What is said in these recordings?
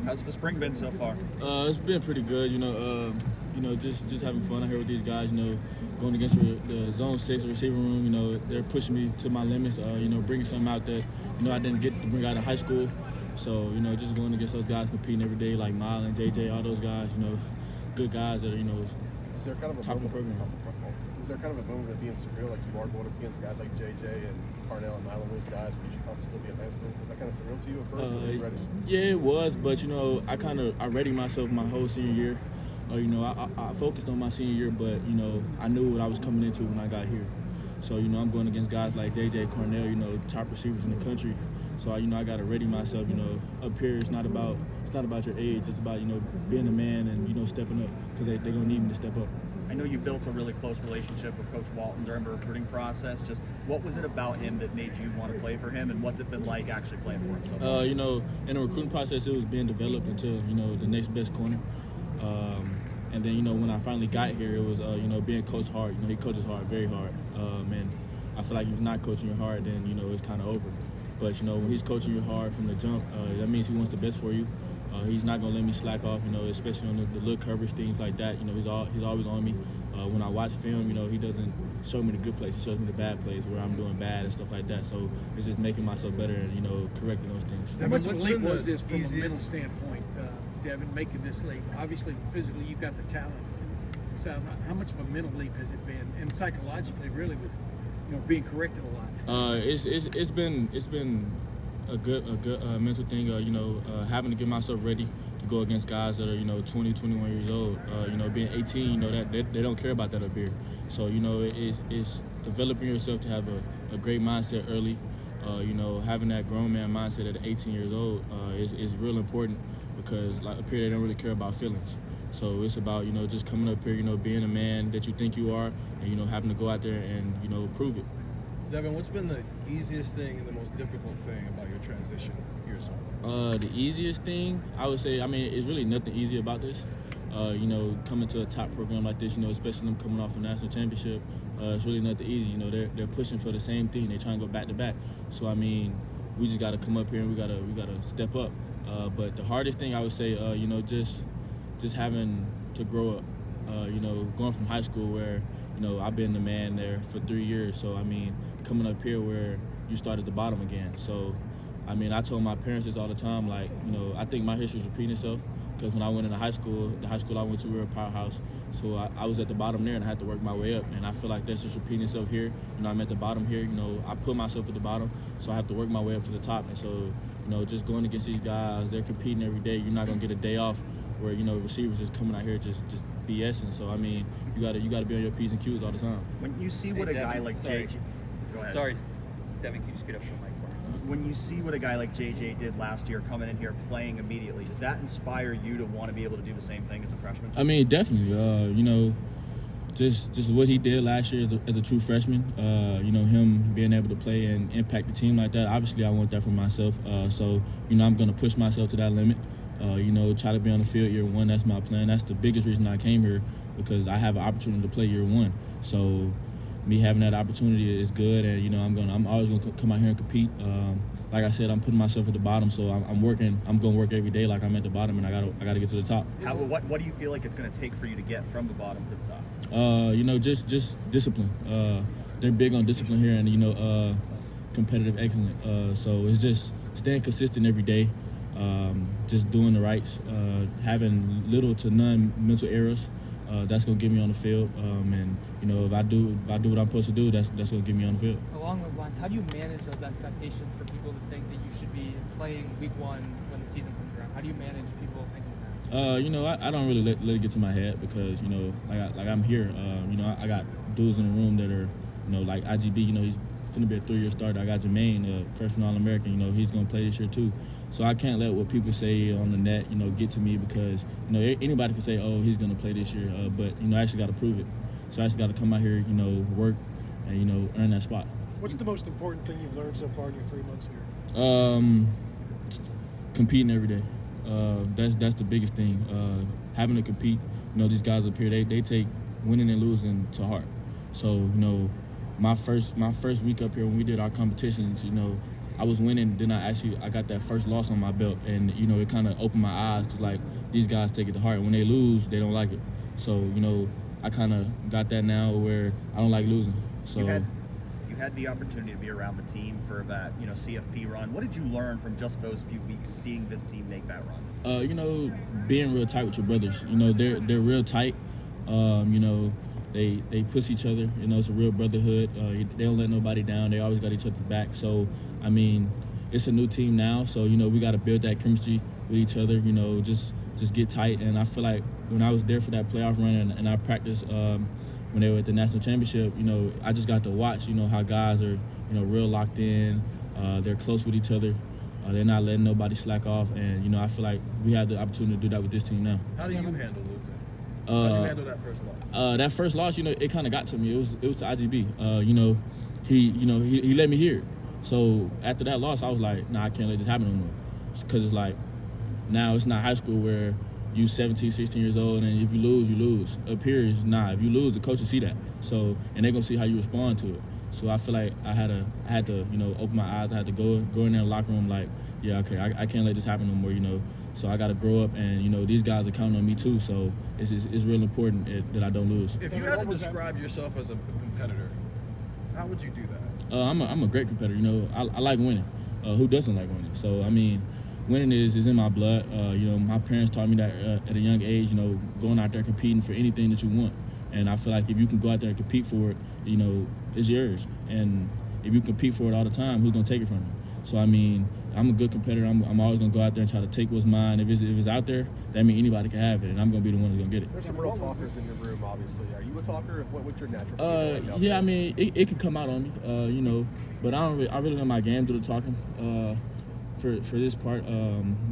How's the spring been so far? It's been pretty good. Just having fun out here with these guys. Going against the zone 6 receiver room. They're pushing me to my limits. Bringing something out that I didn't get to bring out of high school. So just going against those guys, competing every day, like Mile and JJ, all those guys. Good guys that are Is there kind of a top of the program. Is there kind of a moment of being surreal, like you are going up against guys like JJ and Carnell and Mile and those guys, but you should probably still be in high school? Was that kind of surreal to you at first? Or were you ready? Yeah, it was, but I ready myself my whole senior year. I focused on my senior year, but I knew what I was coming into when I got here. So I'm going against guys like JJ, Carnell, top receivers in the country. So I got to ready myself. Up here it's not about your age. It's about being a man and stepping up, because they're gonna need me to step up. I know you built a really close relationship with Coach Walton during the recruiting process. Just what was it about him that made you want to play for him, and what's it been like actually playing for him so far? In the recruiting process, it was being developed into the next best corner. And then when I finally got here, it was being coached hard. He coaches hard, very hard. And I feel like if he's not coaching you hard, then it's kind of over. But when he's coaching you hard from the jump, that means he wants the best for you. He's not gonna let me slack off, especially on the little coverage, things like that. He's always on me. When I watch film, he doesn't show me the good plays. He shows me the bad plays where I'm doing bad and stuff like that. So it's just making myself better and correcting those things. How much of a leap was this from a mental standpoint, Devin, making this leap? Obviously, physically, you've got the talent. So how much of a mental leap has it been, and psychologically, really, with being corrected a lot? It's been a good mental thing. Having to get myself ready to go against guys that are 20, 21 years old. Being 18, that they don't care about that up here. So it's developing yourself to have a great mindset early. Having that grown man mindset at 18 years old is real important, because like up here they don't really care about feelings. So it's about just coming up here, being a man that you think you are, and having to go out there and prove it. Devin, what's been the easiest thing and the most difficult thing about your transition here so far? The easiest thing, I would say, it's really nothing easy about this. Coming to a top program like this, especially them coming off a national championship, it's really nothing easy. They're pushing for the same thing. They're trying to go back to back. So we just got to come up here and we gotta step up. But the hardest thing I would say, just having to grow up. Going from high school where I've been the man there for 3 years. So coming up here where you start at the bottom again. So I told my parents this all the time. Like I think my history is repeating itself, because when I went into high school, the high school I went to, we were a powerhouse. So I was at the bottom there and I had to work my way up. And I feel like that's just repeating itself here. I'm at the bottom here. I put myself at the bottom, so I have to work my way up to the top. And so just going against these guys, they're competing every day. You're not gonna get a day off where receivers just coming out here just BSing. So you gotta be on your P's and Q's all the time. When you see what a guy like JJ, go ahead. Sorry, Devin, can you just get up to the mic for me? When you see what a guy like JJ did last year, coming in here playing immediately, does that inspire you to want to be able to do the same thing as a freshman? Definitely. Just what he did last year as a true freshman. Him being able to play and impact the team like that. Obviously, I want that for myself. So I'm gonna push myself to that limit. Try to be on the field year one. That's my plan. That's the biggest reason I came here, because I have an opportunity to play year one. So me having that opportunity is good, and I'm always gonna come out here and compete. Like I said, I'm putting myself at the bottom, so I'm working. I'm gonna work every day like I'm at the bottom, and I gotta get to the top. What do you feel like it's gonna take for you to get from the bottom to the top? Just discipline. They're big on discipline here, and competitive excellence. So it's just staying consistent every day. Just doing the rights, having little to none mental errors. That's gonna get me on the field, and if I do what I'm supposed to do, that's gonna get me on the field. Along those lines, how do you manage those expectations for people to think that you should be playing week one when the season comes around? How do you manage people thinking that? I don't really let it get to my head, because like I'm here. I got dudes in the room that are like IGB. He's finna be a 3-year starter. I got Jermaine, freshman All-American. He's gonna play this year too. So I can't let what people say on the net, get to me, because anybody can say, oh, he's gonna play this year, but I actually got to prove it. So I actually got to come out here, work, and earn that spot. What's the most important thing you've learned so far in your 3 months here? Competing every day. That's the biggest thing. Having to compete. These guys up here, they take winning and losing to heart. So my first week up here when we did our competitions, I was winning. Then I got that first loss on my belt, and you know, it kind of opened my eyes because like these guys take it to heart. When they lose, they don't like it. So you know, I kind of got that now where I don't like losing. So you had the opportunity to be around the team for that, you know, CFP run. What did you learn from just those few weeks seeing this team make that run? You know, being real tight with your brothers. You know, they're real tight. You know, they push each other. You know, it's a real brotherhood. They don't let nobody down. They always got each other's back. So, I mean, it's a new team now. So, you know, we got to build that chemistry with each other. You know, just get tight. And I feel like when I was there for that playoff run and I practiced when they were at the national championship, you know, I just got to watch, you know, how guys are, you know, real locked in. They're close with each other. They're not letting nobody slack off. And, you know, I feel like we had the opportunity to do that with this team now. How do you handle losing? How do you handle that first loss? That first loss, you know, it kind of got to me. It was to IGB. You know, he let me hear it. So after that loss, I was like, nah, I can't let this happen no more. Because it's like, now it's not high school where you 17, 16 years old, and if you lose, you lose. Up here, it's not. If you lose, the coaches see that. So, and they're gonna see how you respond to it. So I feel like I had to, you know, open my eyes. I had to go in there in the locker room like, yeah, okay, I can't let this happen no more, you know. So I got to grow up, and you know, these guys are counting on me too. So it's real important that I don't lose. If you had to describe yourself as a competitor, how would you do that? I'm a great competitor. You know, I like winning. Who doesn't like winning? So I mean, winning is in my blood. You know, my parents taught me that at a young age. You know, going out there competing for anything that you want. And I feel like if you can go out there and compete for it, you know, it's yours. And if you compete for it all the time, who's gonna take it from you? So I mean, I'm a good competitor. I'm always gonna go out there and try to take what's mine. If it's out there, that means anybody can have it, and I'm gonna be the one that's gonna get it. There's some real talkers in your room, obviously. Are you a talker? What's your natural? Yeah, I mean, it can come out on me, you know, but I really let my game do the talking for this part.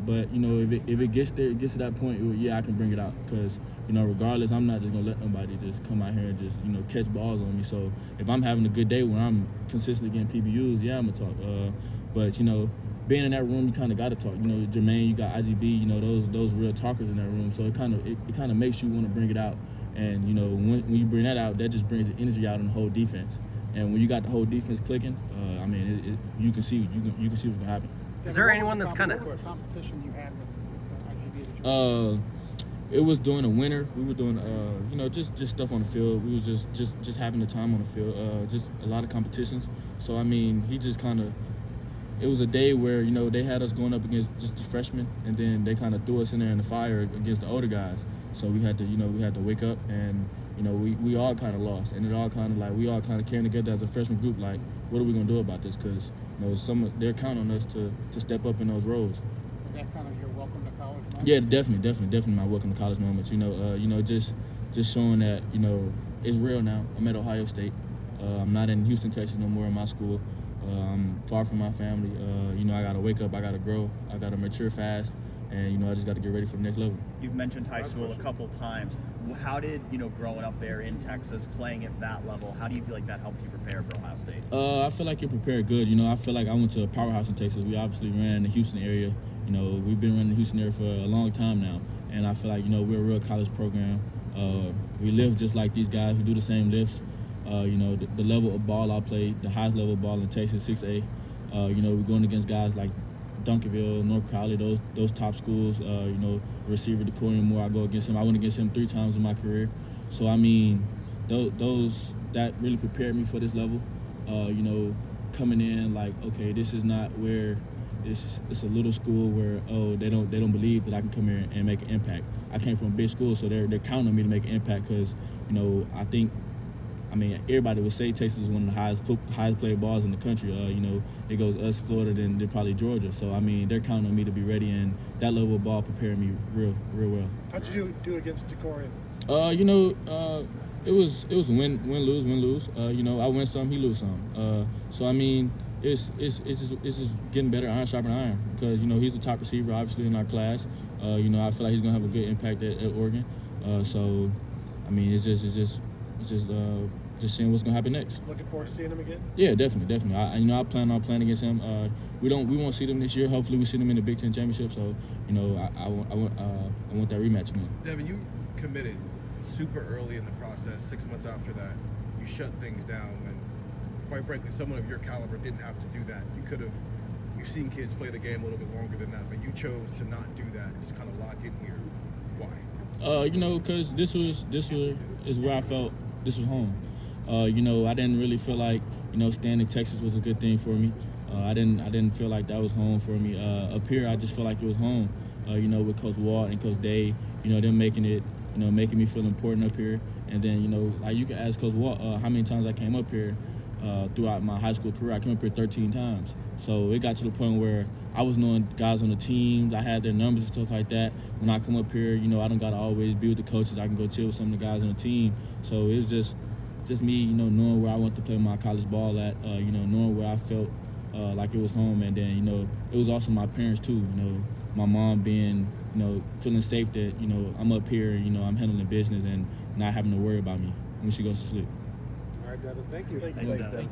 But you know, if it gets there, it gets to that point, yeah, I can bring it out because you know, regardless, I'm not just gonna let nobody just come out here and just you know catch balls on me. So if I'm having a good day when I'm consistently getting PBUs, yeah, I'm gonna talk. But you know, being in that room, you kind of got to talk. You know, Jermaine, you got IGB, you know, those real talkers in that room. So it kind of makes you want to bring it out. And you know, when you bring that out, that just brings the energy out in the whole defense. And when you got the whole defense clicking, I mean, you can see what's gonna happen. Is there anyone that's kind of competition you had with IGB? It was during the winter. We were doing, you know, just stuff on the field. We was just having the time on the field. Just a lot of competitions. So I mean, he just kind of. It was a day where, you know, they had us going up against just the freshmen, and then they kind of threw us in there in the fire against the older guys. So we had to wake up, and, you know, we all kind of lost. And it all kind of like, we all kind of came together as a freshman group, like, what are we going to do about this? Because, you know, they're counting on us to step up in those roles. Is that kind of your welcome to college moment? Yeah, definitely my welcome to college moments. You know, just showing that, you know, it's real now. I'm at Ohio State. I'm not in Houston, Texas no more in my school. I'm far from my family. You know, I got to wake up, I got to grow, I got to mature fast, and, you know, I just got to get ready for the next level. You've mentioned high school a couple times. How did, you know, growing up there in Texas, playing at that level, how do you feel like that helped you prepare for Ohio State? I feel like you're prepared good. You know, I feel like I went to a powerhouse in Texas. We obviously ran the Houston area. You know, we've been running the Houston area for a long time now, and I feel like, you know, we're a real college program. We live just like these guys who do the same lifts. You know, the level of ball I played, the highest level of ball in Texas, 6A. You know, we're going against guys like Duncanville, North Crowley, those top schools. You know, receiver Decorian Moore, I go against him. I went against him 3 times in my career. So, I mean, that really prepared me for this level. You know, coming in like, okay, this is not where it's a little school where, they don't believe that I can come here and make an impact. I came from a big school, so they're counting on me to make an impact because, you know, I mean, everybody would say Texas is one of the highest played balls in the country. You know, it goes us, Florida, then probably Georgia. So, I mean, they're counting on me to be ready, and that level of ball prepared me real well. How'd you do against Decorian? You know, it was win lose. You know, I win some, he lose some. So, I mean, it's just getting better, iron sharpening iron, because, you know, he's the top receiver, obviously, in our class. You know, I feel like he's gonna have a good impact at Oregon. So, I mean, it's just seeing what's gonna happen next. Looking forward to seeing him again? Yeah, definitely. I plan on playing against him. We won't see them this year. Hopefully, we see them in the Big Ten championship. So, you know, I want that rematch again. Devin, you committed super early in the process. 6 months after that, you shut things down when, quite frankly, someone of your caliber didn't have to do that. You could have you've seen kids play the game a little bit longer than that, but you chose to not do that, just kind of lock in here. Why? You know, because this is where I felt this was home. You know, I didn't really feel like, you know, staying in Texas was a good thing for me. I didn't feel like that was home for me. Up here, I just felt like it was home. You know, with Coach Walt and Coach Day, you know, them making me feel important up here. And then, you know, like you can ask Coach Walt how many times I came up here throughout my high school career. I came up here 13 times. So it got to the point where I was knowing guys on the teams. I had their numbers and stuff like that. When I come up here, you know, I don't got to always be with the coaches. I can go chill with some of the guys on the team. So it was just me, you know, knowing where I wanted to play my college ball at, you know, knowing where I felt like it was home. And then, you know, it was also my parents too, you know, my mom being, you know, feeling safe that, you know, I'm up here, you know, I'm handling business and not having to worry about me when she goes to sleep. All right, Devin, thank you. Thanks, Devin.